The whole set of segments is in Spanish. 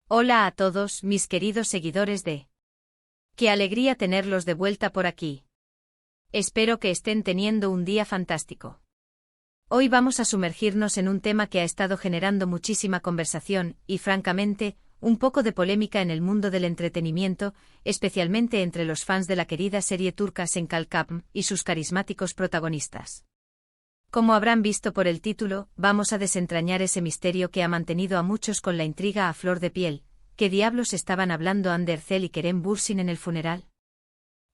Hola a todos, mis queridos seguidores de... ¡Qué alegría tenerlos de vuelta por aquí! Espero que estén teniendo un día fantástico. Hoy vamos a sumergirnos en un tema que ha estado generando muchísima conversación y, francamente, un poco de polémica en el mundo del entretenimiento, especialmente entre los fans de la querida serie turca Senkalkapm y sus carismáticos protagonistas. Como habrán visto por el título, vamos a desentrañar ese misterio que ha mantenido a muchos con la intriga a flor de piel. ¿Qué diablos estaban hablando Hande Erçel y Kerem Bürsin en el funeral?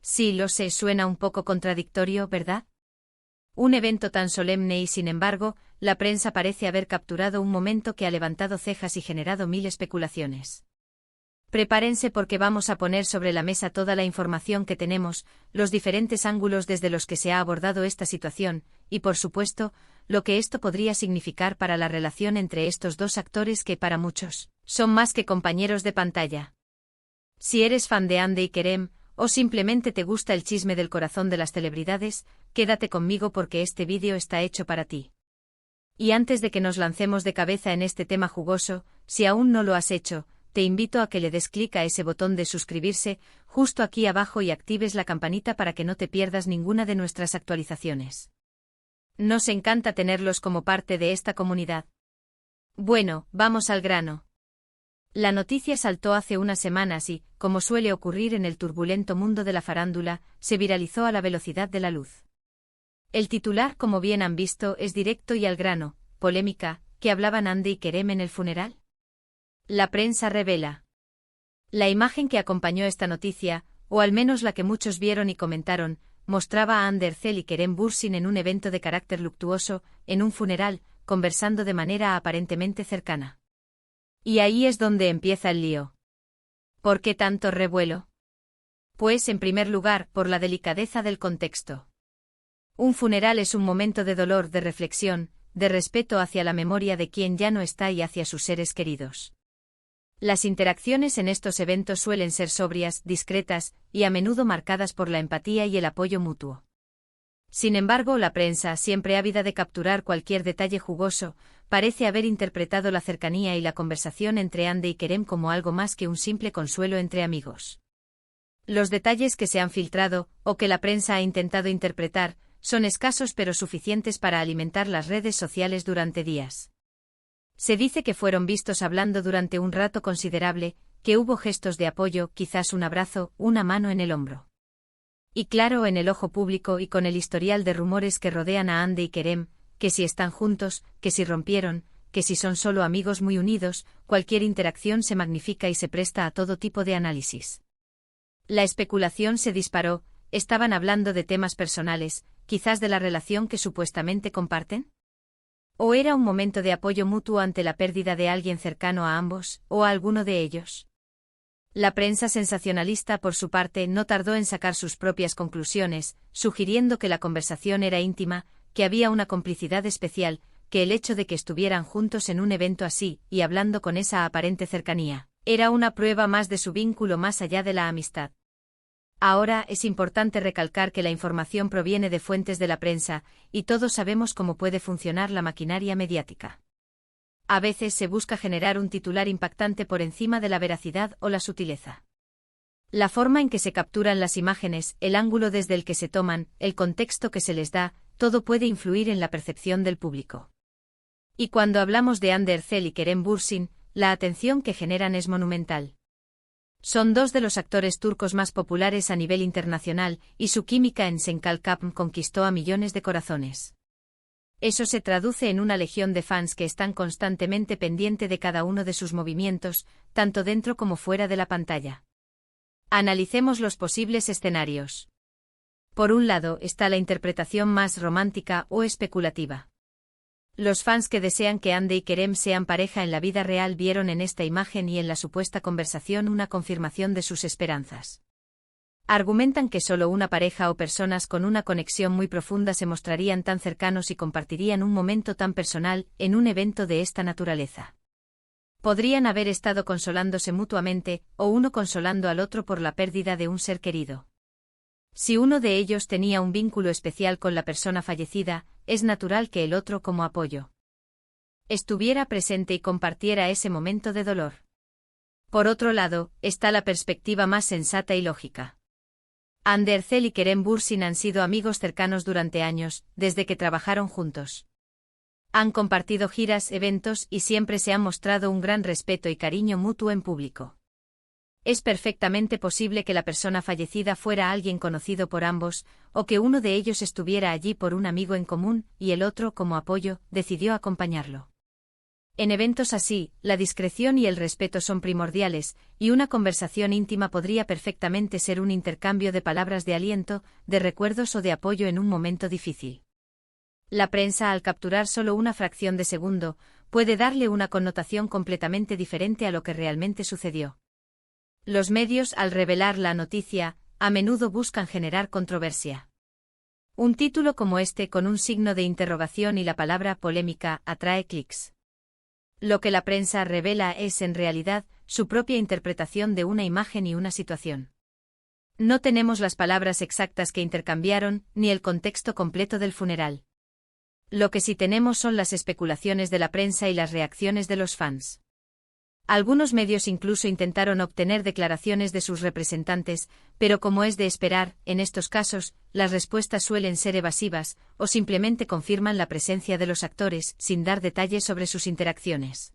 Sí, lo sé, suena un poco contradictorio, ¿verdad? Un evento tan solemne y, sin embargo, la prensa parece haber capturado un momento que ha levantado cejas y generado mil especulaciones. Prepárense porque vamos a poner sobre la mesa toda la información que tenemos, los diferentes ángulos desde los que se ha abordado esta situación, y por supuesto, lo que esto podría significar para la relación entre estos dos actores que, para muchos, son más que compañeros de pantalla. Si eres fan de Hande y Kerem, o simplemente te gusta el chisme del corazón de las celebridades, quédate conmigo porque este vídeo está hecho para ti. Y antes de que nos lancemos de cabeza en este tema jugoso, si aún no lo has hecho, te invito a que le des clic a ese botón de suscribirse, justo aquí abajo y actives la campanita para que no te pierdas ninguna de nuestras actualizaciones. Nos encanta tenerlos como parte de esta comunidad. Bueno, vamos al grano. La noticia saltó hace unas semanas y, como suele ocurrir en el turbulento mundo de la farándula, se viralizó a la velocidad de la luz. El titular, como bien han visto, es directo y al grano: polémica, ¿qué hablaban Hande y Kerem en el funeral? La prensa revela. La imagen que acompañó esta noticia, o al menos la que muchos vieron y comentaron, mostraba a Hande Erçel y Kerem Bürsin en un evento de carácter luctuoso, en un funeral, conversando de manera aparentemente cercana. Y ahí es donde empieza el lío. ¿Por qué tanto revuelo? Pues, en primer lugar, por la delicadeza del contexto. Un funeral es un momento de dolor, de reflexión, de respeto hacia la memoria de quien ya no está y hacia sus seres queridos. Las interacciones en estos eventos suelen ser sobrias, discretas, y a menudo marcadas por la empatía y el apoyo mutuo. Sin embargo, la prensa, siempre ávida de capturar cualquier detalle jugoso, parece haber interpretado la cercanía y la conversación entre Hande y Kerem como algo más que un simple consuelo entre amigos. Los detalles que se han filtrado, o que la prensa ha intentado interpretar, son escasos pero suficientes para alimentar las redes sociales durante días. Se dice que fueron vistos hablando durante un rato considerable, que hubo gestos de apoyo, quizás un abrazo, una mano en el hombro. Y claro, en el ojo público y con el historial de rumores que rodean a Hande y Kerem, que si están juntos, que si rompieron, que si son solo amigos muy unidos, cualquier interacción se magnifica y se presta a todo tipo de análisis. La especulación se disparó. ¿Estaban hablando de temas personales, quizás de la relación que supuestamente comparten? ¿O era un momento de apoyo mutuo ante la pérdida de alguien cercano a ambos, o a alguno de ellos? La prensa sensacionalista, por su parte, no tardó en sacar sus propias conclusiones, sugiriendo que la conversación era íntima, que había una complicidad especial, que el hecho de que estuvieran juntos en un evento así, y hablando con esa aparente cercanía, era una prueba más de su vínculo más allá de la amistad. Ahora, es importante recalcar que la información proviene de fuentes de la prensa, y todos sabemos cómo puede funcionar la maquinaria mediática. A veces se busca generar un titular impactante por encima de la veracidad o la sutileza. La forma en que se capturan las imágenes, el ángulo desde el que se toman, el contexto que se les da, todo puede influir en la percepción del público. Y cuando hablamos de Hande Erçel y Kerem Bürsin, la atención que generan es monumental. Son dos de los actores turcos más populares a nivel internacional, y su química en Senkalkapm conquistó a millones de corazones. Eso se traduce en una legión de fans que están constantemente pendiente de cada uno de sus movimientos, tanto dentro como fuera de la pantalla. Analicemos los posibles escenarios. Por un lado está la interpretación más romántica o especulativa. Los fans que desean que Hande y Kerem sean pareja en la vida real vieron en esta imagen y en la supuesta conversación una confirmación de sus esperanzas. Argumentan que solo una pareja o personas con una conexión muy profunda se mostrarían tan cercanos y compartirían un momento tan personal en un evento de esta naturaleza. Podrían haber estado consolándose mutuamente, o uno consolando al otro por la pérdida de un ser querido. Si uno de ellos tenía un vínculo especial con la persona fallecida, es natural que el otro, como apoyo, estuviera presente y compartiera ese momento de dolor. Por otro lado, está la perspectiva más sensata y lógica. Hande Erçel y Kerem Bürsin han sido amigos cercanos durante años, desde que trabajaron juntos. Han compartido giras, eventos y siempre se han mostrado un gran respeto y cariño mutuo en público. Es perfectamente posible que la persona fallecida fuera alguien conocido por ambos, o que uno de ellos estuviera allí por un amigo en común y el otro, como apoyo, decidió acompañarlo. En eventos así, la discreción y el respeto son primordiales, y una conversación íntima podría perfectamente ser un intercambio de palabras de aliento, de recuerdos o de apoyo en un momento difícil. La prensa, al capturar solo una fracción de segundo, puede darle una connotación completamente diferente a lo que realmente sucedió. Los medios, al revelar la noticia, a menudo buscan generar controversia. Un título como este con un signo de interrogación y la palabra polémica atrae clics. Lo que la prensa revela es, en realidad, su propia interpretación de una imagen y una situación. No tenemos las palabras exactas que intercambiaron, ni el contexto completo del funeral. Lo que sí tenemos son las especulaciones de la prensa y las reacciones de los fans. Algunos medios incluso intentaron obtener declaraciones de sus representantes, pero como es de esperar, en estos casos, las respuestas suelen ser evasivas, o simplemente confirman la presencia de los actores, sin dar detalles sobre sus interacciones.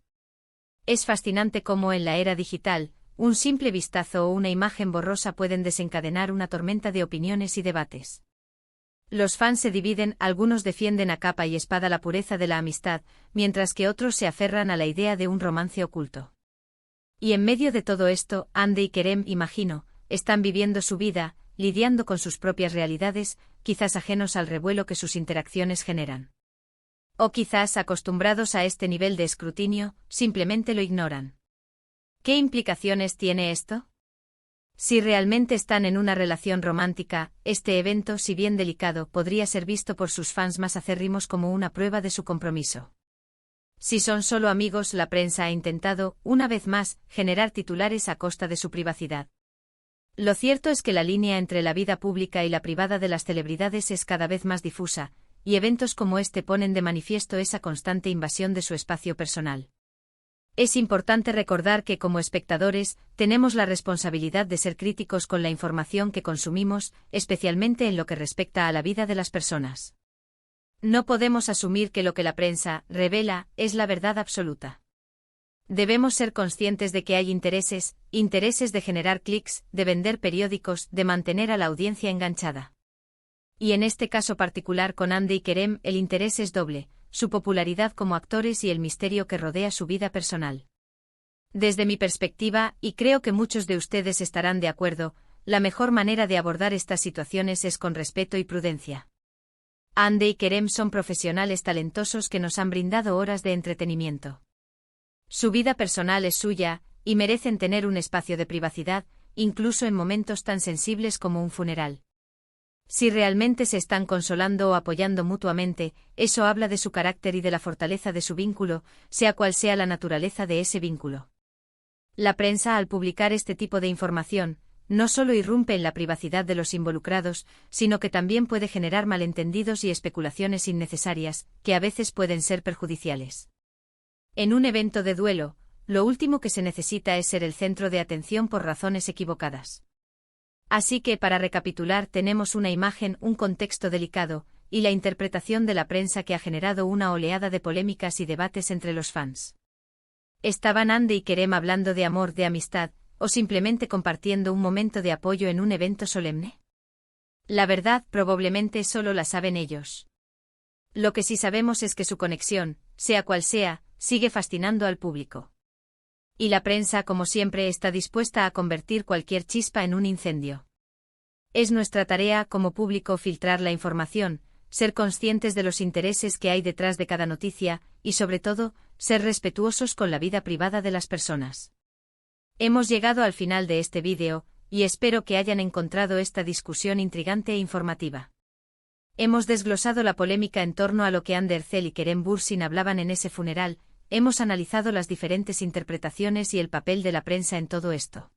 Es fascinante cómo en la era digital, un simple vistazo o una imagen borrosa pueden desencadenar una tormenta de opiniones y debates. Los fans se dividen, algunos defienden a capa y espada la pureza de la amistad, mientras que otros se aferran a la idea de un romance oculto. Y en medio de todo esto, Hande y Kerem, imagino, están viviendo su vida, lidiando con sus propias realidades, quizás ajenos al revuelo que sus interacciones generan. O quizás, acostumbrados a este nivel de escrutinio, simplemente lo ignoran. ¿Qué implicaciones tiene esto? Si realmente están en una relación romántica, este evento, si bien delicado, podría ser visto por sus fans más acérrimos como una prueba de su compromiso. Si son solo amigos, la prensa ha intentado, una vez más, generar titulares a costa de su privacidad. Lo cierto es que la línea entre la vida pública y la privada de las celebridades es cada vez más difusa, y eventos como este ponen de manifiesto esa constante invasión de su espacio personal. Es importante recordar que como espectadores, tenemos la responsabilidad de ser críticos con la información que consumimos, especialmente en lo que respecta a la vida de las personas. No podemos asumir que lo que la prensa revela es la verdad absoluta. Debemos ser conscientes de que hay intereses de generar clics, de vender periódicos, de mantener a la audiencia enganchada. Y en este caso particular con Hande y Kerem, el interés es doble, su popularidad como actores y el misterio que rodea su vida personal. Desde mi perspectiva, y creo que muchos de ustedes estarán de acuerdo, la mejor manera de abordar estas situaciones es con respeto y prudencia. Hande y Kerem son profesionales talentosos que nos han brindado horas de entretenimiento. Su vida personal es suya, y merecen tener un espacio de privacidad, incluso en momentos tan sensibles como un funeral. Si realmente se están consolando o apoyando mutuamente, eso habla de su carácter y de la fortaleza de su vínculo, sea cual sea la naturaleza de ese vínculo. La prensa, al publicar este tipo de información, no solo irrumpe en la privacidad de los involucrados, sino que también puede generar malentendidos y especulaciones innecesarias, que a veces pueden ser perjudiciales. En un evento de duelo, lo último que se necesita es ser el centro de atención por razones equivocadas. Así que, para recapitular, tenemos una imagen, un contexto delicado, y la interpretación de la prensa que ha generado una oleada de polémicas y debates entre los fans. ¿Estaban Hande y Kerem hablando de amor, de amistad, o simplemente compartiendo un momento de apoyo en un evento solemne? La verdad, probablemente solo la saben ellos. Lo que sí sabemos es que su conexión, sea cual sea, sigue fascinando al público. Y la prensa, como siempre, está dispuesta a convertir cualquier chispa en un incendio. Es nuestra tarea, como público, filtrar la información, ser conscientes de los intereses que hay detrás de cada noticia, y sobre todo, ser respetuosos con la vida privada de las personas. Hemos llegado al final de este vídeo, y espero que hayan encontrado esta discusión intrigante e informativa. Hemos desglosado la polémica en torno a lo que Hande Erçel y Kerem Bürsin hablaban en ese funeral, hemos analizado las diferentes interpretaciones y el papel de la prensa en todo esto.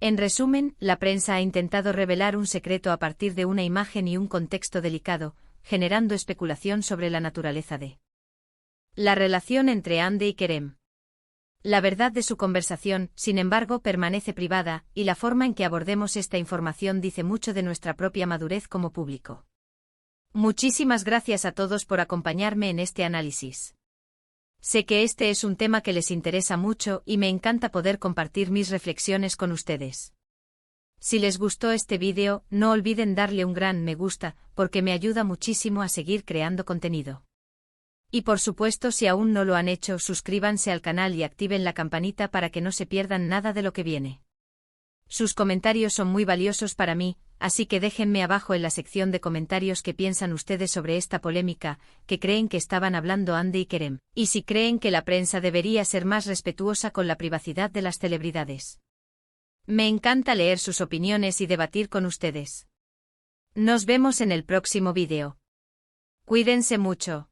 En resumen, la prensa ha intentado revelar un secreto a partir de una imagen y un contexto delicado, generando especulación sobre la naturaleza de la relación entre Hande y Kerem. La verdad de su conversación, sin embargo, permanece privada, y la forma en que abordemos esta información dice mucho de nuestra propia madurez como público. Muchísimas gracias a todos por acompañarme en este análisis. Sé que este es un tema que les interesa mucho y me encanta poder compartir mis reflexiones con ustedes. Si les gustó este vídeo, no olviden darle un gran me gusta, porque me ayuda muchísimo a seguir creando contenido. Y por supuesto, si aún no lo han hecho, suscríbanse al canal y activen la campanita para que no se pierdan nada de lo que viene. Sus comentarios son muy valiosos para mí, así que déjenme abajo en la sección de comentarios qué piensan ustedes sobre esta polémica, que creen que estaban hablando Andy y Kerem, y si creen que la prensa debería ser más respetuosa con la privacidad de las celebridades. Me encanta leer sus opiniones y debatir con ustedes. Nos vemos en el próximo vídeo. Cuídense mucho.